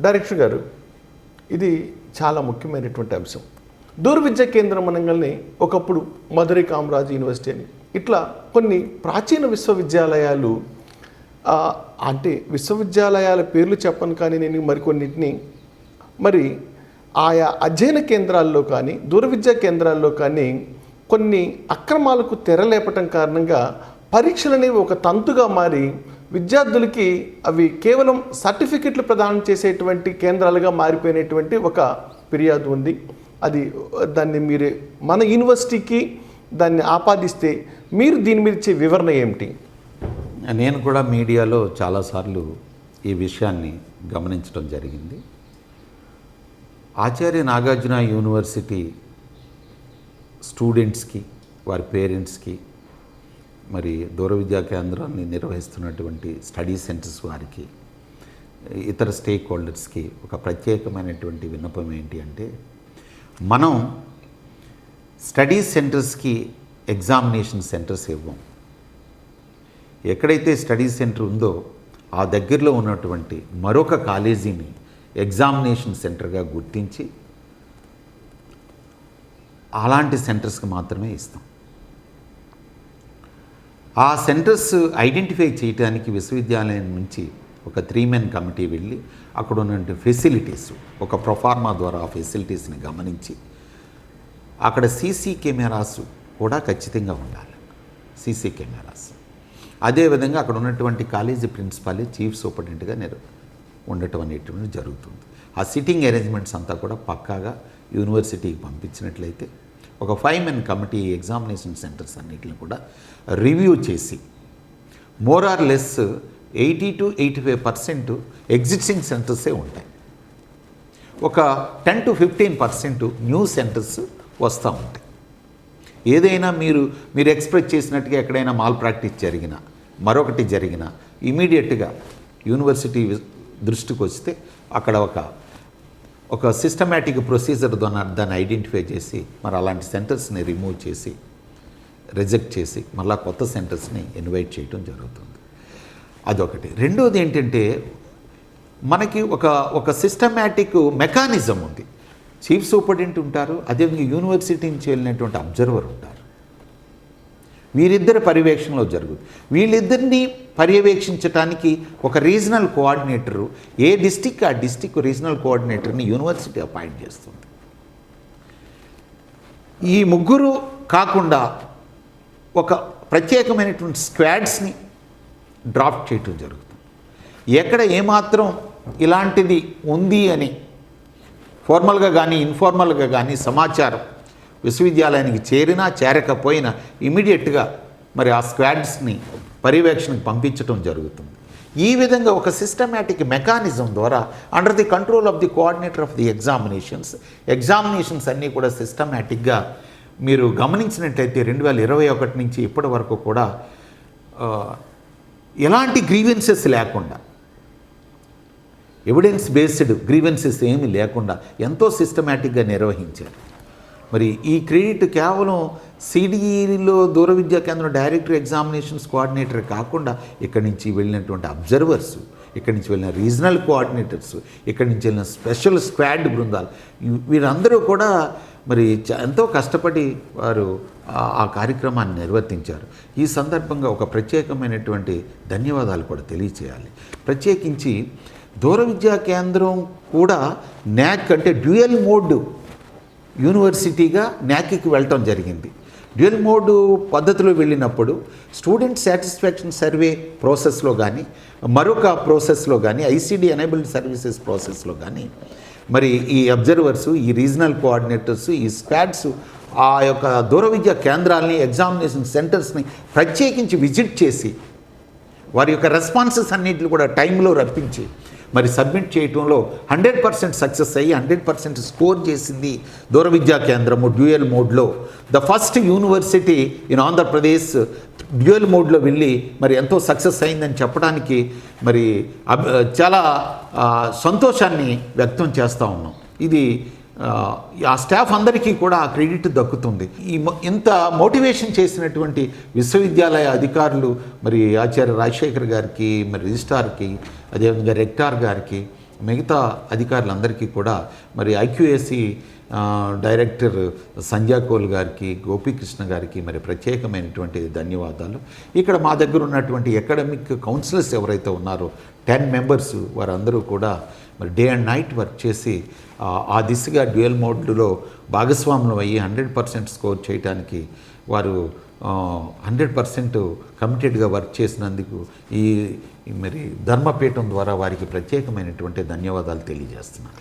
Director గారు, ఇది చాలా ముఖ్యమైనటువంటి అంశం. దూర విద్యా కేంద్రం అనగానే ఒకప్పుడు మధురై కామరాజ్ యూనివర్సిటీ అని ఇట్లా కొన్ని ప్రాచీన విశ్వవిద్యాలయాలు, అంటే విశ్వవిద్యాలయాల పేర్లు చెప్పను కానీ నేను మరికొన్నిటిని మరి ఆయా అధ్యయన కేంద్రాల్లో కానీ దూర విద్యా కేంద్రాల్లో కానీ కొన్ని అక్రమాలకు తెరలేపటం కారణంగా పరీక్షలు అనేవి ఒక తంతుగా మారి విద్యార్థులకి అవి కేవలం సర్టిఫికెట్లు ప్రదానం చేసేటువంటి కేంద్రాలుగా మారిపోయినటువంటి ఒక ఫిర్యాదు ఉంది. దాన్ని మీరు మన యూనివర్సిటీకి దాన్ని ఆపాదిస్తే మీరు దీని మీద ఇచ్చే వివరణ ఏమిటి? నేను కూడా మీడియాలో చాలాసార్లు ఈ విషయాన్ని గమనించడం జరిగింది. ఆచార్య నాగార్జున యూనివర్సిటీ స్టూడెంట్స్కి, వారి పేరెంట్స్కి, మరి దూర విద్యా కేంద్రాన్ని నిర్వహిస్తున్నటువంటి స్టడీ సెంటర్స్ వారికి, ఇతర స్టేక్ హోల్డర్స్కి ఒక ప్రత్యేకమైనటువంటి విన్నపం ఏంటి అంటే, మనం స్టడీ సెంటర్స్కి ఎగ్జామినేషన్ సెంటర్స్ ఇవ్వం. ఎక్కడైతే స్టడీ సెంటర్ ఉందో ఆ దగ్గరలో ఉన్నటువంటి మరొక కాలేజీని ఎగ్జామినేషన్ సెంటర్గా గుర్తించి అలాంటి సెంటర్స్కి మాత్రమే ఇస్తాం. ఆ సెంటర్స్ ఐడెంటిఫై చేయడానికి విశ్వవిద్యాలయం నుంచి ఒక 3-man కమిటీ వెళ్ళి అక్కడ ఉన్నటువంటి ఫెసిలిటీస్, ఒక ప్రొఫార్మా ద్వారా ఆ ఫెసిలిటీస్ని గమనించి అక్కడ సీసీ కెమెరాస్ కూడా ఖచ్చితంగా ఉండాలి. CC cameras. అదేవిధంగా అక్కడ ఉన్నటువంటి కాలేజీ ప్రిన్సిపాలే చీఫ్ సూపరింటెండెంట్గా ఉండటం అనేటువంటి జరుగుతుంది. ఆ సిట్టింగ్ అరేంజ్మెంట్స్ అంతా కూడా పక్కాగా యూనివర్సిటీకి పంపించినట్లయితే ఒక 5-man కమిటీ ఎగ్జామినేషన్ సెంటర్స్ అన్నిటిని కూడా రివ్యూ చేసి more or less 80 to 85% existing సెంటర్సే ఉంటాయి. ఒక 10 to 15% న్యూ సెంటర్స్ వస్తూ ఉంటాయి. ఏదైనా మీరు ఎక్స్పెక్ట్ చేసినట్టుగా ఎక్కడైనా మాల్ ప్రాక్టీస్ జరిగినా, మరొకటి జరిగినా ఇమీడియట్గా యూనివర్సిటీ దృష్టికి వస్తే అక్కడ ఒక సిస్టమేటిక్ ప్రొసీజర్ దాన్ని ఐడెంటిఫై చేసి మరి అలాంటి సెంటర్స్ని రిమూవ్ చేసి, రిజెక్ట్ చేసి మళ్ళీ కొత్త సెంటర్స్ని ఇన్వైట్ చేయడం జరుగుతుంది. అదొకటి. రెండోది ఏంటంటే, మనకి ఒక సిస్టమేటిక్ మెకానిజం ఉంది. చీఫ్ సూపరింటెండెంట్ ఉంటారు, అదేవిధంగా యూనివర్సిటీ నుంచి వెళ్ళినటువంటి అబ్జర్వర్ ఉంటారు. వీరిద్దరి పర్యవేక్షణలో జరుగుతుంది. వీళ్ళిద్దరిని పర్యవేక్షించడానికి ఒక రీజనల్ కోఆర్డినేటరు, ఏ డిస్టిక్ ఆ డిస్టిక్ రీజనల్ కోఆర్డినేటర్ని యూనివర్సిటీ అపాయింట్ చేస్తుంది. ఈ ముగ్గురు కాకుండా ఒక ప్రత్యేకమైనటువంటి స్క్వాడ్స్ని డ్రాఫ్ట్ చేయటం జరుగుతుంది. ఎక్కడ ఏమాత్రం ఇలాంటిది ఉంది అని ఫార్మల్గా కానీ ఇన్ఫార్మల్గా కానీ సమాచారం విశ్వవిద్యాలయానికి చేరినా చేరకపోయినా ఇమీడియట్గా మరి ఆ స్క్వాడ్స్ని పర్యవేక్షణకు పంపించడం జరుగుతుంది. ఈ విధంగా ఒక సిస్టమేటిక్ మెకానిజం ద్వారా under the control of the coordinator of the examinations అన్నీ కూడా సిస్టమేటిక్గా మీరు గమనించినట్లయితే 2021 నుంచి ఇప్పటి వరకు కూడా ఎలాంటి గ్రీవెన్సెస్ లేకుండా, ఎవిడెన్స్ బేస్డ్ గ్రీవెన్సెస్ ఏమీ లేకుండా ఎంతో సిస్టమేటిక్గా నిర్వహించారు. మరి ఈ క్రెడిట్ కేవలం సిడిఈలో దూర విద్యా కేంద్రం డైరెక్టర్ ఎగ్జామినేషన్స్ కోఆర్డినేటర్ కాకుండా ఇక్కడి నుంచి వెళ్ళినటువంటి అబ్జర్వర్స్, ఇక్కడి నుంచి వెళ్ళిన రీజనల్ కోఆర్డినేటర్స్, ఇక్కడి నుంచి వెళ్ళిన స్పెషల్ స్క్వాడ్ బృందాలు, వీరందరూ కూడా మరి ఎంతో కష్టపడి వారు ఆ కార్యక్రమాన్ని నిర్వర్తించారు. ఈ సందర్భంగా ఒక ప్రత్యేకమైనటువంటి ధన్యవాదాలు కూడా తెలియచేయాలి. ప్రత్యేకించి దూర విద్యా కేంద్రం కూడా న్యాక్ అంటే డ్యూయల్ మోడ్ యూనివర్సిటీగా న్యాక్కి వెళ్ళటం జరిగింది. డ్యూయల్ మోడ్ పద్ధతిలో వెళ్ళినప్పుడు స్టూడెంట్ సాటిస్ఫాక్షన్ సర్వే ప్రాసెస్లో కానీ, మరొక ప్రాసెస్లో కానీ, ఐసిడి ఎనేబుల్డ్ సర్వీసెస్ ప్రాసెస్లో కానీ మరి ఈ అబ్జర్వర్సు, ఈ రీజనల్ కోఆర్డినేటర్స్, ఈ స్క్వాడ్స్ ఆ యొక్క దూర విద్యా కేంద్రాలని, ఎగ్జామినేషన్ సెంటర్స్ని ప్రత్యేకించి విజిట్ చేసి వారి యొక్క రెస్పాన్సెస్ అన్నింటిని కూడా టైంలో రప్పించి మరి సబ్మిట్ చేయటంలో 100% సక్సెస్ అయ్యి 100% స్కోర్ చేసింది దూర విద్యా కేంద్రము డ్యూయల్ మోడ్లో. The first university in Andhra Pradesh dual మోడ్లో వెళ్ళి మరి ఎంతో సక్సెస్ అయిందని చెప్పడానికి మరి చాలా సంతోషాన్ని వ్యక్తం చేస్తూ ఉన్నాం. ఇది ఆ స్టాఫ్ అందరికీ కూడా ఆ క్రెడిట్ దక్కుతుంది. ఇంత మోటివేషన్ చేసినటువంటి విశ్వవిద్యాలయ అధికారులు మరి ఆచార్య రాజశేఖర్ గారికి, మరి రిజిస్ట్రార్కి, అదేవిధంగా రెక్టార్ గారికి, మిగతా అధికారులందరికీ కూడా మరి ఐక్యూఎస్సి డైరెక్టర్ సంధ్యా కోల్ గారికి, గోపీకృష్ణ గారికి మరి ప్రత్యేకమైనటువంటి ధన్యవాదాలు. ఇక్కడ మా దగ్గర ఉన్నటువంటి అకాడమిక్ కౌన్సిలర్స్ ఎవరైతే ఉన్నారో 10 మెంబర్స్, వారందరూ కూడా మరి డే అండ్ నైట్ వర్క్ చేసి ఆ దిశగా డ్యూయల్ మోడ్లో భాగస్వాములు అయ్యి 100% స్కోర్ చేయడానికి వారు 100% కమిటెడ్గా వర్క్ చేసినందుకు ఈ మరి ధర్మపీఠం ద్వారా వారికి ప్రత్యేకమైనటువంటి ధన్యవాదాలు తెలియజేస్తున్నాను.